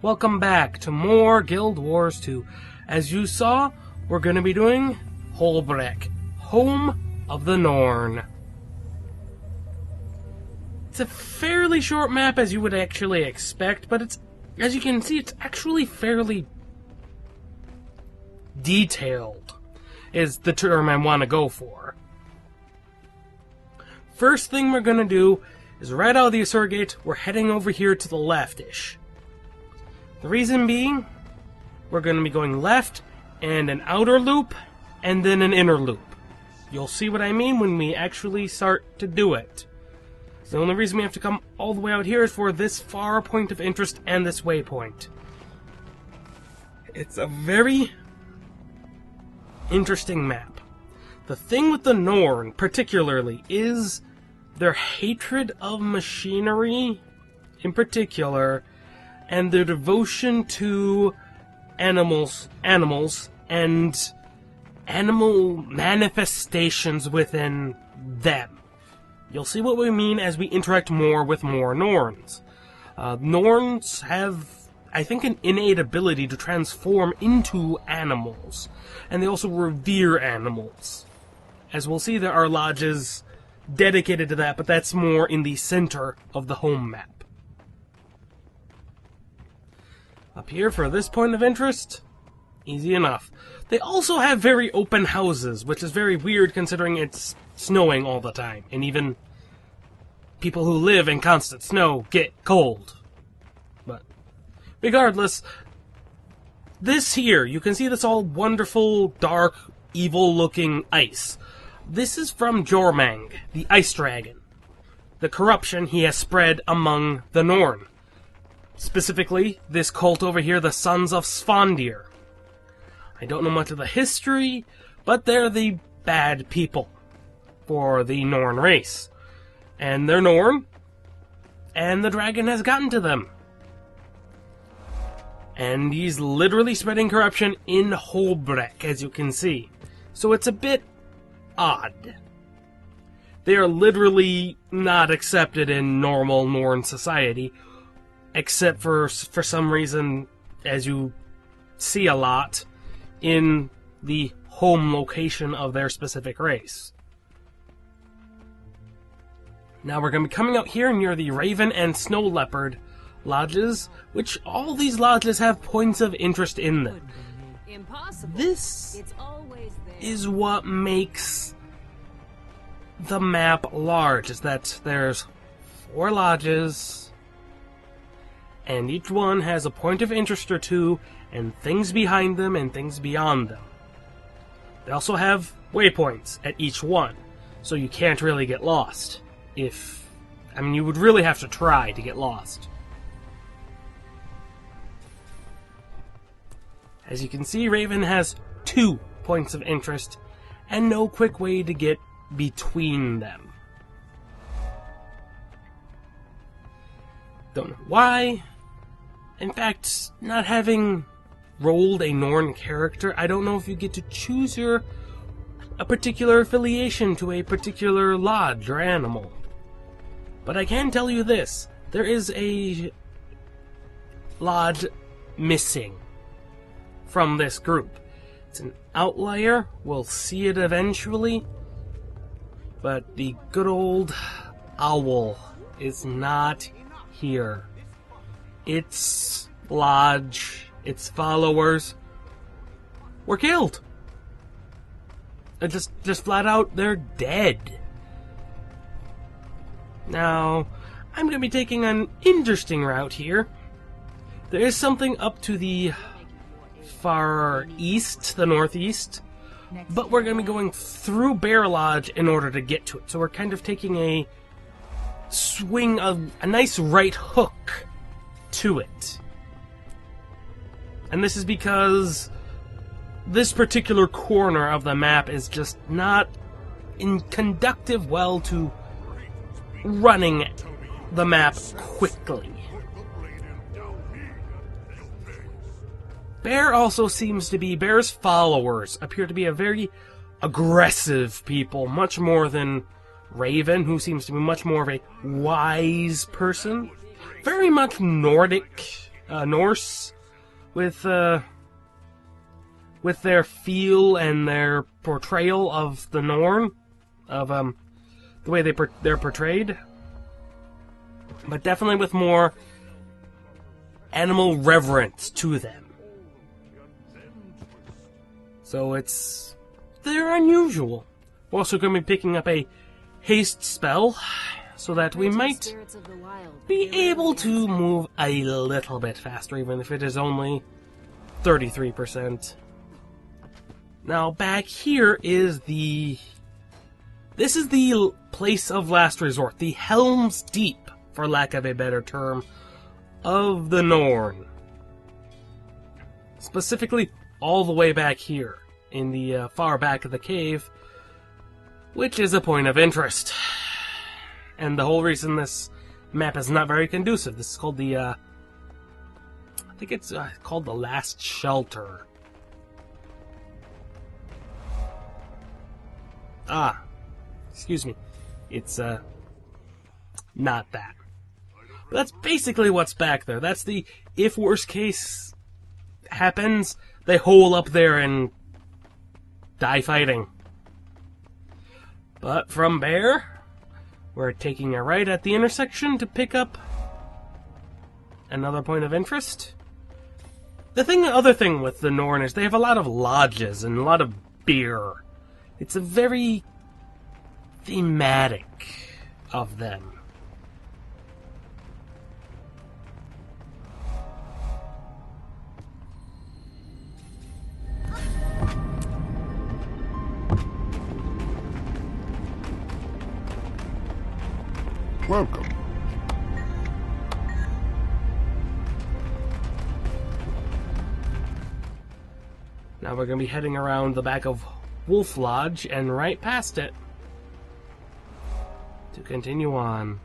Welcome back to more Guild Wars 2. As you saw, we're going to be doing Hoelbrak, home of the Norn. It's a fairly short map as you would actually expect, but it's, as you can see, it's actually fairly detailed, is the term I want to go for. First thing we're going to do is right out of the Asur Gate, we're heading over here to the left-ish. The reason being, we're going to be going left and an outer loop and then an inner loop. You'll see what I mean when we actually start to do it. The only reason we have to come all the way out here is for this far point of interest and this waypoint. It's a very interesting map. The thing with the Norn, particularly, is their hatred of machinery, in particular, and their devotion to animals and animal manifestations within them. You'll see what we mean as we interact more with more Norns. Norns have, I think, an innate ability to transform into animals, and they also revere animals. As we'll see, there are lodges dedicated to that, but that's more in the center of the home map. Up here, for this point of interest, easy enough. They also have very open houses, which is very weird considering it's snowing all the time, and even people who live in constant snow get cold. But regardless, this here, you can see this all wonderful, dark, evil-looking ice. This is from Jormang, the ice dragon. The corruption he has spread among the Norn. Specifically, this cult over here, the Sons of Svandir. I don't know much of the history, but they're the bad people for the Norn race. And they're Norn, and the dragon has gotten to them. And he's literally spreading corruption in Hoelbrak, as you can see. So it's a bit odd. They are literally not accepted in normal Norn society, except for some reason, as you see a lot, in the home location of their specific race. Now we're going to be coming out here near the Raven and Snow Leopard lodges, which all these lodges have points of interest in them. This is what makes the map large, is that there's 4 lodges, and each one has a point of interest or two, and things behind them and things beyond them. They also have waypoints at each one, so you can't really get lost. You would really have to try to get lost. As you can see, Raven has 2 points of interest, and no quick way to get between them. Don't know why. In fact, not having rolled a Norn character, I don't know if you get to choose a particular affiliation to a particular lodge or animal. But I can tell you this, there is a lodge missing from this group. It's an outlier, we'll see it eventually, but the good old owl is not here. Its lodge, its followers were killed. Just flat out, they're dead. Now, I'm going to be taking an interesting route here. There is something up to the far east, the northeast, but we're going to be going through Bear Lodge in order to get to it. So we're kind of taking a swing, a nice right hook to it. And this is because this particular corner of the map is just not conducive well to running the map quickly. Bear's followers appear to be a very aggressive people, much more than Raven, who seems to be much more of a wise person. Very much Nordic Norse with their feel and their portrayal of the Norn, of the way they're portrayed, but definitely with more animal reverence to them. So they're unusual. We're also going to be picking up a haste spell, so that we might be able to move a little bit faster, even if it is only 33%. Now, back here is this is the place of last resort, the Helm's Deep, for lack of a better term, of the Norn. Specifically, all the way back here, in the far back of the cave, which is a point of interest. And the whole reason this map is not very conducive, this is called the, I think it's called the Last Shelter. Excuse me. It's, not that. But that's basically what's back there. That's the, if worst case happens, they hole up there and die fighting. But from there, we're taking a right at the intersection to pick up another point of interest. The other thing with the Norn is they have a lot of lodges and a lot of beer. It's a very thematic of them. Welcome. Now we're going to be heading around the back of Wolf Lodge and right past it to continue on.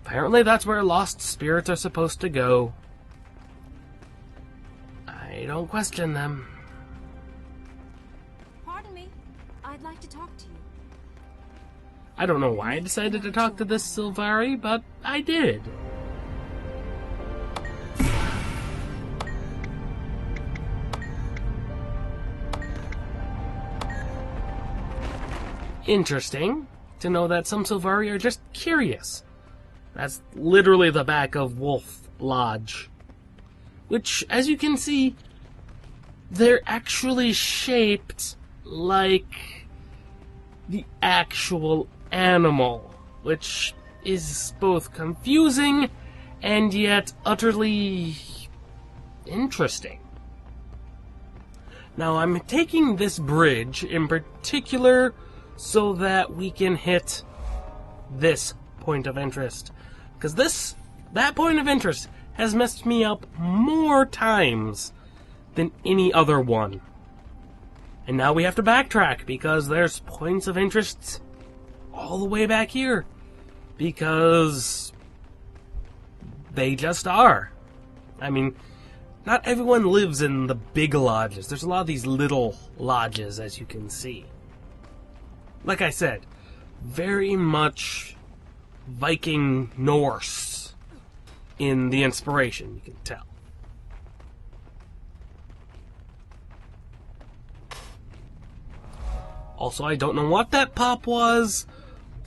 Apparently that's where lost spirits are supposed to go. I don't question them. Pardon me. I'd like to talk to you. I don't know why I decided to talk to this Sylvari, but I did. Interesting to know that some Sylvari are just curious. That's literally the back of Wolf Lodge. Which, as you can see, they're actually shaped like the actual animal, which is both confusing and yet utterly interesting. Now, I'm taking this bridge in particular so that we can hit this point of interest. Because that point of interest has messed me up more times than any other one. And now we have to backtrack because there's points of interest all the way back here. Because they just are. I mean, not everyone lives in the big lodges. There's a lot of these little lodges, as you can see. Like I said, very much Viking Norse in the inspiration, you can tell. Also, I don't know what that pop was,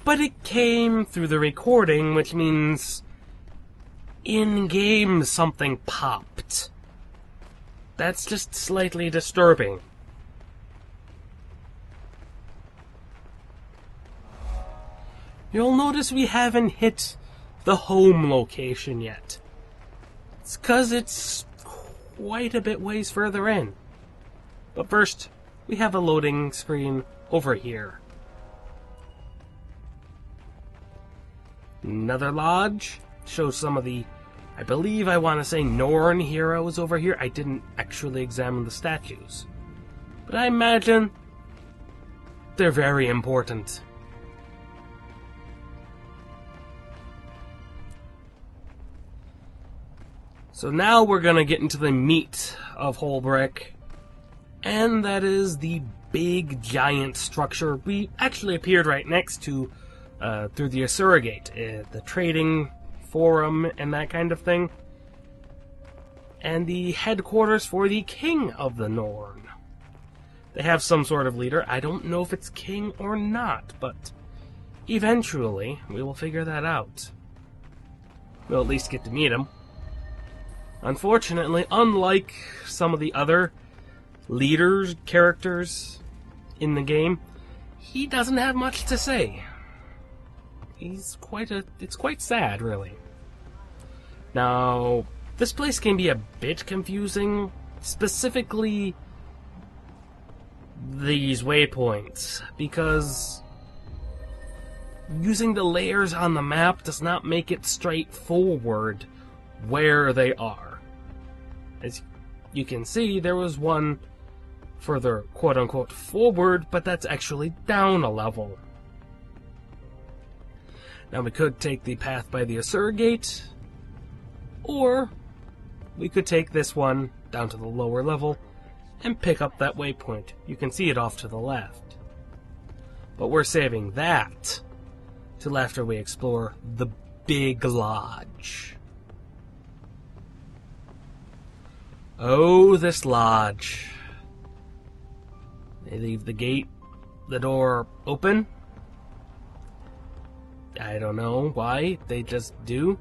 but it came through the recording, which means in-game something popped. That's just slightly disturbing. You'll notice we haven't hit the home location yet. It's 'cause it's quite a bit ways further in. But first, we have a loading screen over here. Another lodge. Shows some of the, I believe I want to say Norn heroes over here. I didn't actually examine the statues. But I imagine they're very important. So now we're going to get into the meat of Hoelbrak, and that is the big giant structure we actually appeared right next to through the Asurigate, the trading forum and that kind of thing. And the headquarters for the King of the Norn. They have some sort of leader. I don't know if it's king or not, but eventually we will figure that out. We'll at least get to meet him. Unfortunately, unlike some of the other leaders, characters in the game, he doesn't have much to say. It's quite sad, really. Now, this place can be a bit confusing, specifically these waypoints, because using the layers on the map does not make it straightforward where they are. As you can see, there was one further quote-unquote forward, but that's actually down a level. Now we could take the path by the Asur Gate, or we could take this one down to the lower level and pick up that waypoint. You can see it off to the left. But we're saving that till after we explore the Big Lodge. Oh, this lodge. They leave the door open. I don't know why, they just do.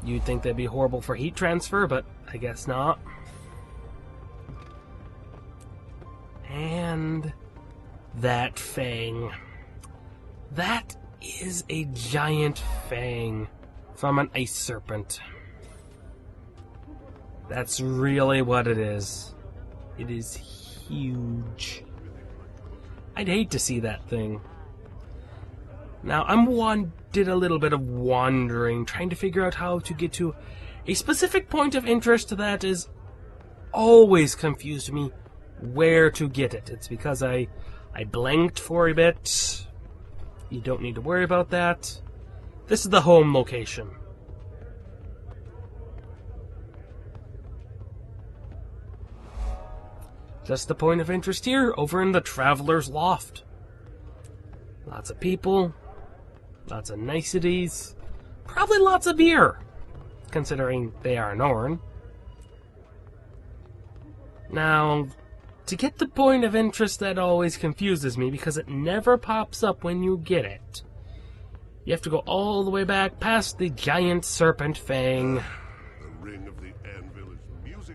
You'd think that'd be horrible for heat transfer, but I guess not. And that fang. That is a giant fang from an ice serpent. That's really what it is. It is huge. I'd hate to see that thing. Now, did a little bit of wandering, trying to figure out how to get to a specific point of interest that has always confused me where to get it. It's because I blanked for a bit. You don't need to worry about that. This is the home location. Just the point of interest here, over in the Traveler's Loft. Lots of people, lots of niceties, probably lots of beer, considering they are Norn. Now, to get the point of interest that always confuses me, because it never pops up when you get it, you have to go all the way back past the giant serpent fang,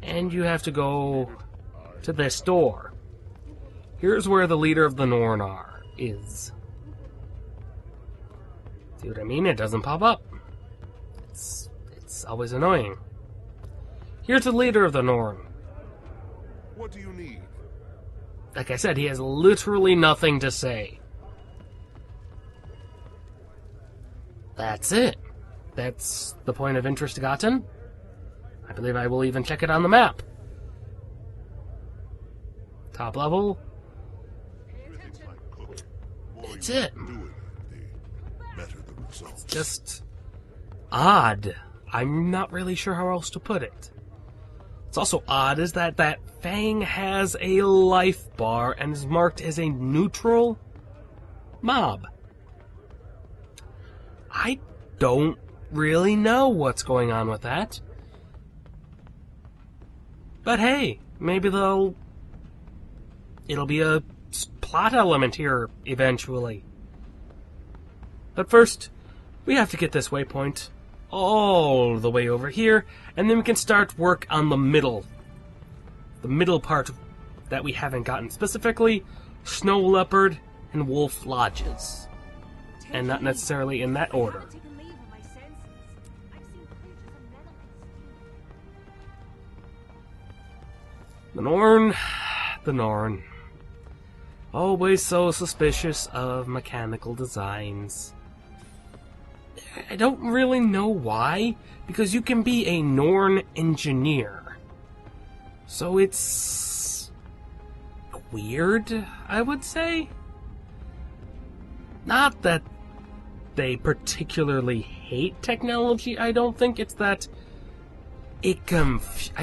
and you have to go to this door. Here's where the leader of the Norn is. See what I mean? It doesn't pop up. It's always annoying. Here's the leader of the Norn. What do you need? Like I said, he has literally nothing to say. That's it. That's the point of interest gotten. I believe I will even check it on the map. Top level. It's it. It's just odd. I'm not really sure how else to put it. What's also odd is that fang has a life bar and is marked as a neutral mob. I don't really know what's going on with that. But hey, maybe it'll be a plot element here eventually. But first, we have to get this waypoint all the way over here, and then we can start work on the middle part that we haven't gotten, specifically Snow Leopard and Wolf Lodges, and not necessarily in that order. The Norn. Always so suspicious of mechanical designs. I don't really know why, because you can be a Norn engineer. So it's weird, I would say. Not that they particularly hate technology, I don't think. It's that I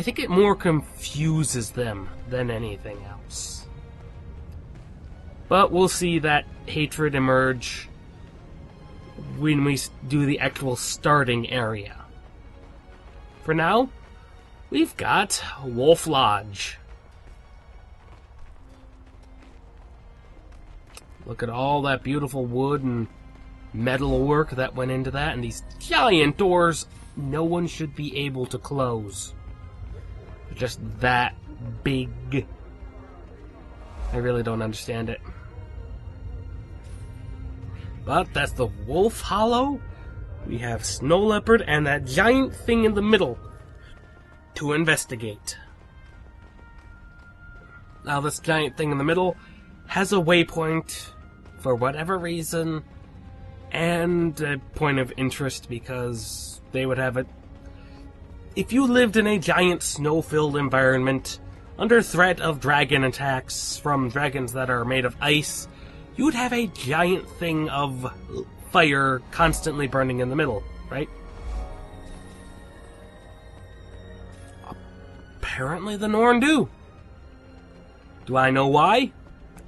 think it more confuses them than anything else. But we'll see that hatred emerge when we do the actual starting area. For now, we've got Wolf Lodge. Look at all that beautiful wood and metal work that went into that, and these giant doors no one should be able to close. They're just that big. I really don't understand it. But that's the Wolf Hollow. We have Snow Leopard and that giant thing in the middle to investigate. Now this giant thing in the middle has a waypoint for whatever reason, and a point of interest because they would have it. If you lived in a giant snow-filled environment, under threat of dragon attacks from dragons that are made of ice, you would have a giant thing of fire constantly burning in the middle, right? Apparently the Norn do. Do I know why?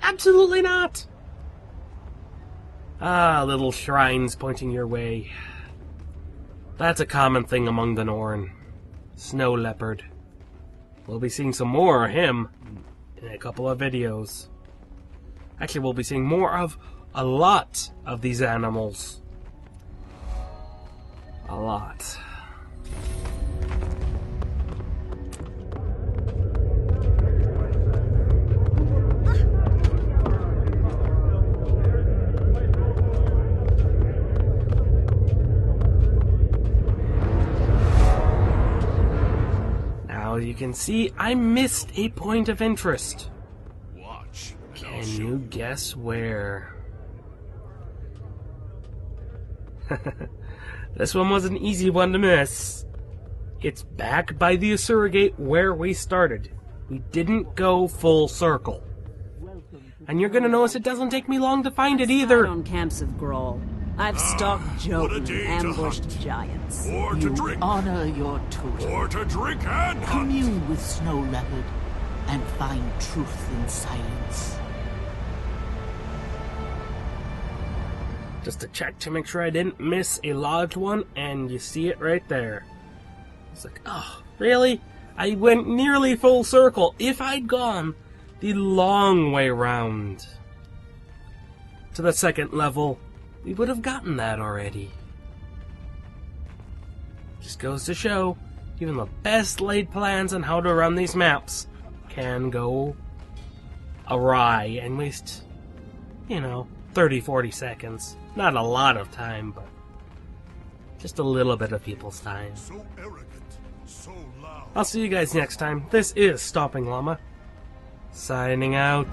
Absolutely not! Ah, little shrines pointing your way. That's a common thing among the Norn. Snow Leopard. We'll be seeing some more of him in a couple of videos. Actually, we'll be seeing more of a lot of these animals. A lot. Now, you can see I missed a point of interest. Watch. Can you guess where? This one was an easy one to miss. It's back by the Asura Gate where we started. We didn't go full circle. And you're gonna notice it doesn't take me long to find it either. On camps of Grawl. I've stalked Jotun and ambushed giants. Or to drink. Honor your totem. Or to drink and hunt. Commune with Snow Leopard and find truth in silence. Just to check to make sure I didn't miss a lodge one, and you see it right there. It's like, oh, really? I went nearly full circle. If I'd gone the long way round to the second level, we would have gotten that already. Just goes to show, even the best laid plans on how to run these maps can go awry and waste, 30, 40 seconds. Not a lot of time, but just a little bit of people's time. So arrogant, so loud. I'll see you guys next time. This is Stomping Llama, signing out.